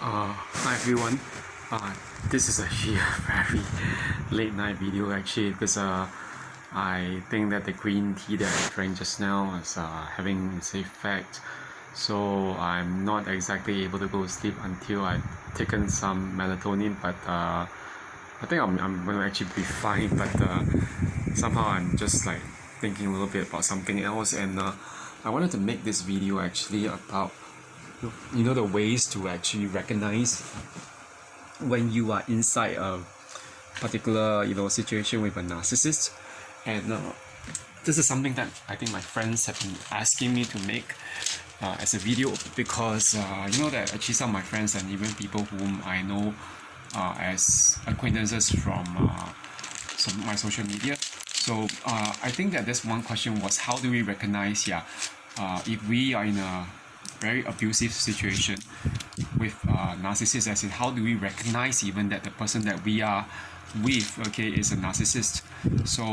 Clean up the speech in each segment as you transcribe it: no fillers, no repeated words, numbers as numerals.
Hi everyone. This is actually a very late night video actually because I think that the green tea that I drank just now is having its effect. So I'm not exactly able to go to sleep until I've taken some melatonin, but I think I'm going to actually be fine. But somehow I'm just like thinking a little bit about something else, and I wanted to make this video actually about the ways to actually recognize when you are inside a particular situation with a narcissist. And this is something that I think my friends have been asking me to make as a video, because that actually some of my friends and even people whom I know as acquaintances from my social media. So I think that this one question was, how do we recognize if we are in a very abusive situation with narcissists, as in how do we recognize even that the person that we are with, is a narcissist. So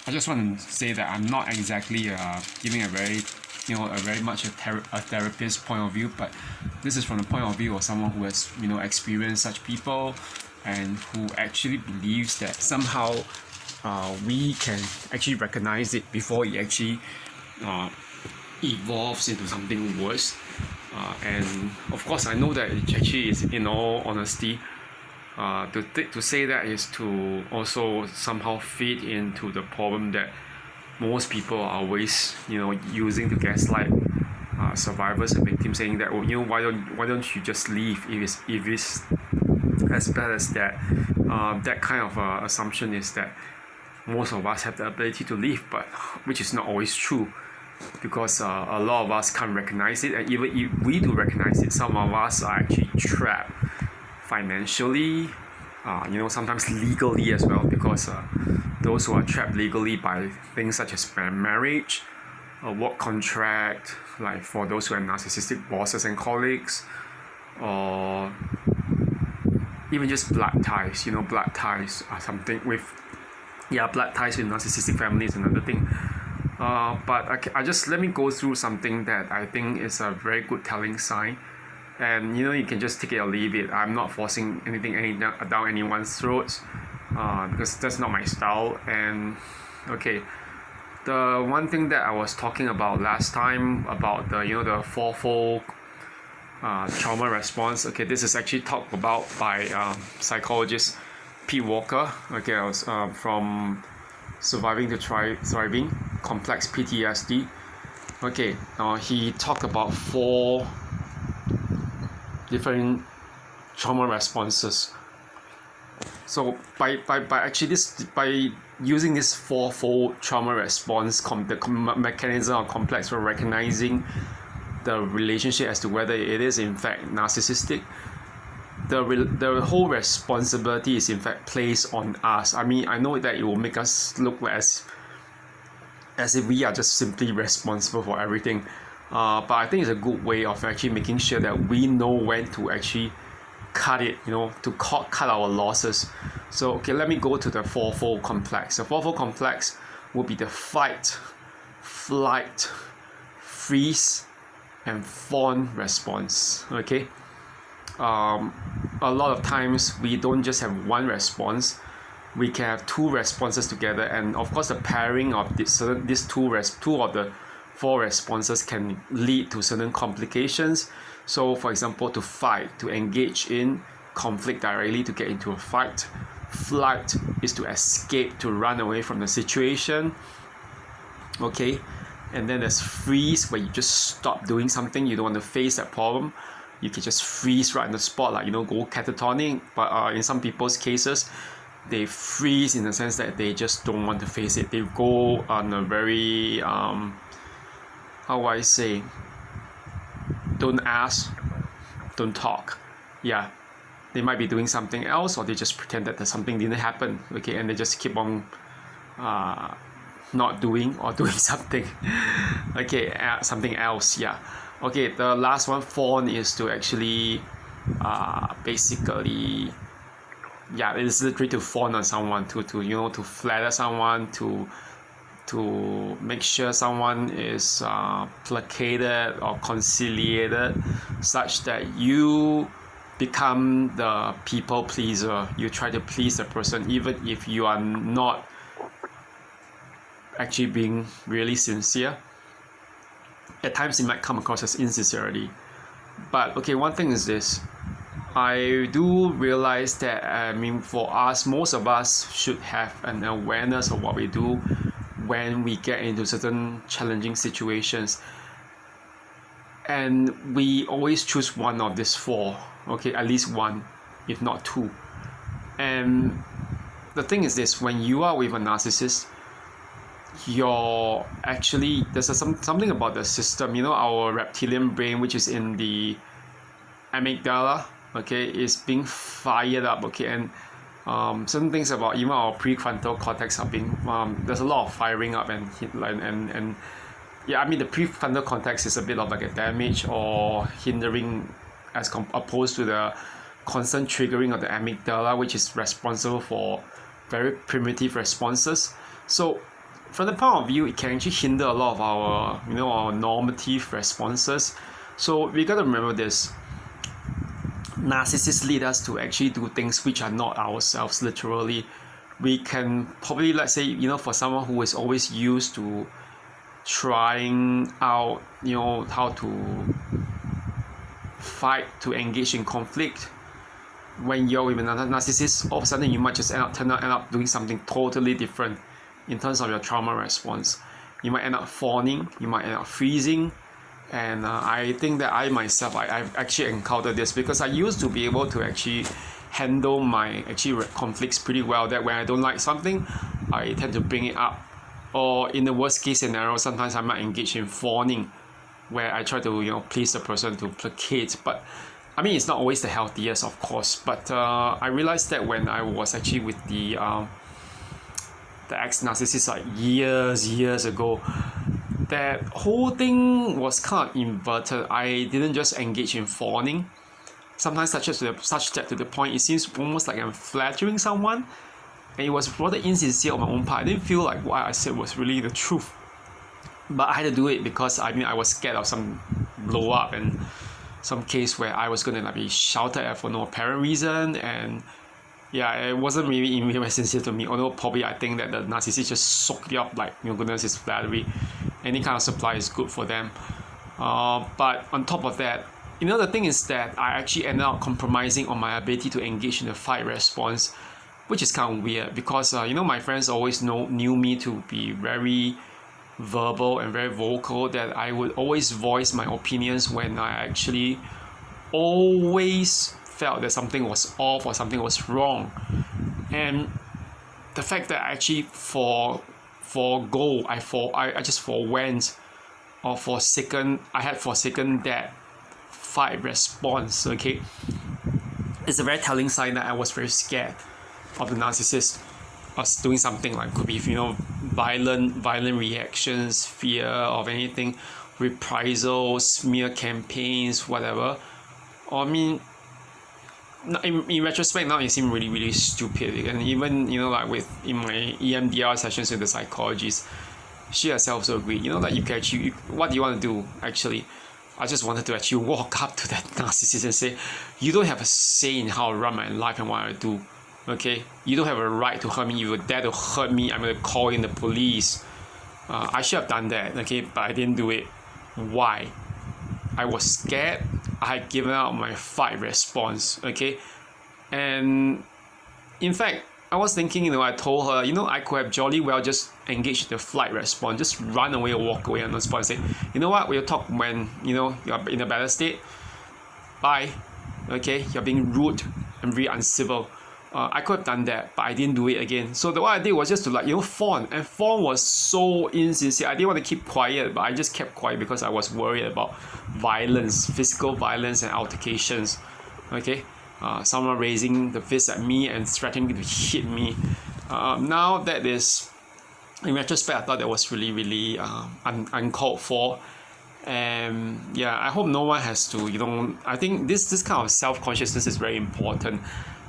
I just want to say that I'm not exactly giving a very much a therapist point of view, but this is from the point of view of someone who has experienced such people and who actually believes that somehow we can actually recognize it before it actually evolves into something worse. And of course I know that it actually is, in all honesty, to say that is to also somehow fit into the problem that most people are always using to gaslight survivors and victims, saying that why don't you just leave if it's as bad as that. That kind of assumption is that most of us have the ability to leave, but which is not always true, because a lot of us can't recognize it, and even if we do recognize it, some of us are actually trapped financially, sometimes legally as well, because those who are trapped legally by things such as marriage, a work contract, like for those who have narcissistic bosses and colleagues, or even just blood ties. Blood ties are something with blood ties with narcissistic families, another thing. But I just let me go through something that I think is a very good telling sign, and you can just take it or leave it. I'm not forcing anything down anyone's throats, because that's not my style. And the one thing that I was talking about last time about the fourfold trauma response. This is actually talked about by psychologist Pete Walker. I was from Surviving to Thriving Complex PTSD. He talked about 4 different trauma responses. So by using this 4-fold trauma response, the mechanism or complex for recognizing the relationship as to whether it is in fact narcissistic, the whole responsibility is in fact placed on us. I mean, I know that it will make us look as if we are just simply responsible for everything, but I think it's a good way of actually making sure that we know when to actually cut it, to cut our losses. So let me go to the 4-fold complex. The 4-fold complex will be the fight, flight, freeze, and fawn response. A lot of times we don't just have one response, we can have 2 responses together, and of course the pairing of these two of the 4 responses can lead to certain complications. So for example, to fight, to engage in conflict directly, to get into a fight. Flight is to escape, to run away from the situation. And then there's freeze, where you just stop doing something, you don't want to face that problem. You can just freeze right on the spot, like go catatonic. But in some people's cases, they freeze in the sense that they just don't want to face it. They go on a very how do I say, don't ask, don't talk. They might be doing something else, or they just pretend that there's something didn't happen. And they just keep on not doing or doing something something else. The last one, fawn, is to actually basically it is literally to fawn on someone, to flatter someone, to to make sure someone is placated or conciliated, such that you become the people pleaser. You try to please the person even if you are not actually being really sincere. At times it might come across as insincerity. But okay, one thing is this. I do realize that, for us, most of us should have an awareness of what we do when we get into certain challenging situations. And we always choose one of these four, okay, at least one, if not two. And the thing is this, when you are with a narcissist, you're actually, there's something about the system, our reptilian brain, which is in the amygdala, okay, is being fired up, okay, and certain things about even our prefrontal cortex are being, there's a lot of firing up, and yeah, the prefrontal cortex is a bit of like a damage or hindering as opposed to the constant triggering of the amygdala, which is responsible for very primitive responses. So from the point of view, it can actually hinder a lot of our, our normative responses. So we got to remember this. Narcissists lead us to actually do things which are not ourselves, literally. We can probably, let's say, for someone who is always used to trying out, how to fight, to engage in conflict, when you're with another narcissist, all of a sudden you might just end up doing something totally different in terms of your trauma response. You might end up fawning, you might end up freezing. And I think that I myself, I've actually encountered this because I used to be able to actually handle my conflicts pretty well, that when I don't like something, I tend to bring it up. Or in the worst case scenario, sometimes I might engage in fawning, where I try to, please the person, to placate. But it's not always the healthiest, of course. But I realized that when I was actually with the ex-narcissist, like years ago, that whole thing was kind of inverted. I didn't just engage in fawning. Sometimes such that to the point it seems almost like I'm flattering someone, and it was rather insincere on my own part. I didn't feel like what I said was really the truth, but I had to do it because I was scared of some blow up and some case where I was gonna be shouted at for no apparent reason. And yeah, it wasn't really very sincere to me, although probably I think that the narcissist just soaked it up like, goodness, it's flattery. Any kind of supply is good for them. But on top of that, the thing is that I actually ended up compromising on my ability to engage in the fight response, which is kind of weird because, my friends always knew me to be very verbal and very vocal, that I would always voice my opinions when I actually always felt that something was off or something was wrong. And the fact that I actually I just forwent or I had forsaken that fight response, okay? It's a very telling sign that I was very scared of the narcissist. I was doing something like, could be, violent reactions, fear of anything, reprisals, smear campaigns, whatever. Or in retrospect now, it seemed really, really stupid. And even, in my EMDR sessions with the psychologist, she herself also agreed, that you can actually, what do you want to do, actually? I just wanted to actually walk up to that narcissist and say, you don't have a say in how I run my life and what I do, okay? You don't have a right to hurt me. You dare to hurt me, I'm going to call in the police. I should have done that, okay? But I didn't do it. Why? I was scared. I had given out my fight response, okay? And in fact, I was thinking, I told her, I could have jolly well just engaged the flight response, just run away or walk away on the spot and say, you know what, we'll talk when, you're in a better state. Bye. Okay? You're being rude and very uncivil. I could have done that, but I didn't do it again. So what I did was just to fawn. And fawn was so insincere. I didn't want to keep quiet, but I just kept quiet because I was worried about violence, physical violence and altercations. Okay? Someone raising the fist at me and threatening to hit me. Now that is, in retrospect, I thought that was really, really uncalled for. And yeah, I hope no one has to, I think this kind of self-consciousness is very important.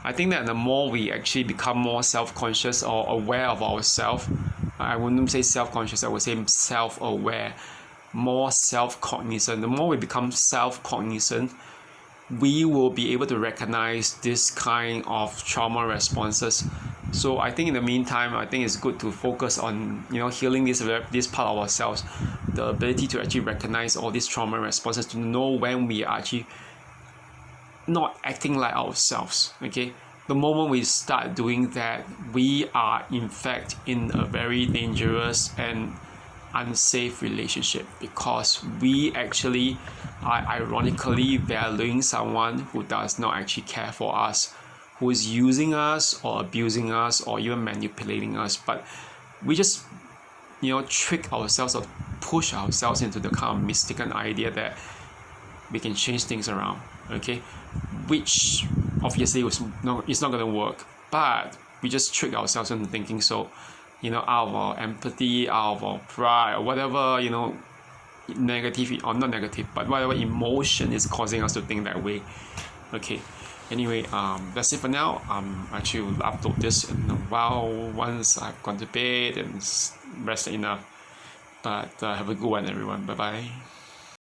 I think that the more we actually become more self-conscious or aware of ourselves, I wouldn't say self-conscious, I would say self-aware, more self-cognizant. The more we become self-cognizant, we will be able to recognize this kind of trauma responses. So I think in the meantime, I think it's good to focus on healing this part of ourselves, the ability to actually recognize all these trauma responses, to know when we are actually not acting like ourselves. Okay, the moment we start doing that, we are in fact in a very dangerous and unsafe relationship, because we actually are ironically valuing someone who does not actually care for us, who is using us or abusing us or even manipulating us. But we just trick ourselves or push ourselves into the kind of mistaken idea that we can change things around, okay, which obviously it's not going to work. But we just trick ourselves into thinking so, out of our empathy, out of our pride, or whatever, negative, or not negative, but whatever emotion is causing us to think that way. Okay, anyway, that's it for now. Actually will upload this in a while once I've gone to bed and rested enough. But have a good one, everyone. Bye bye.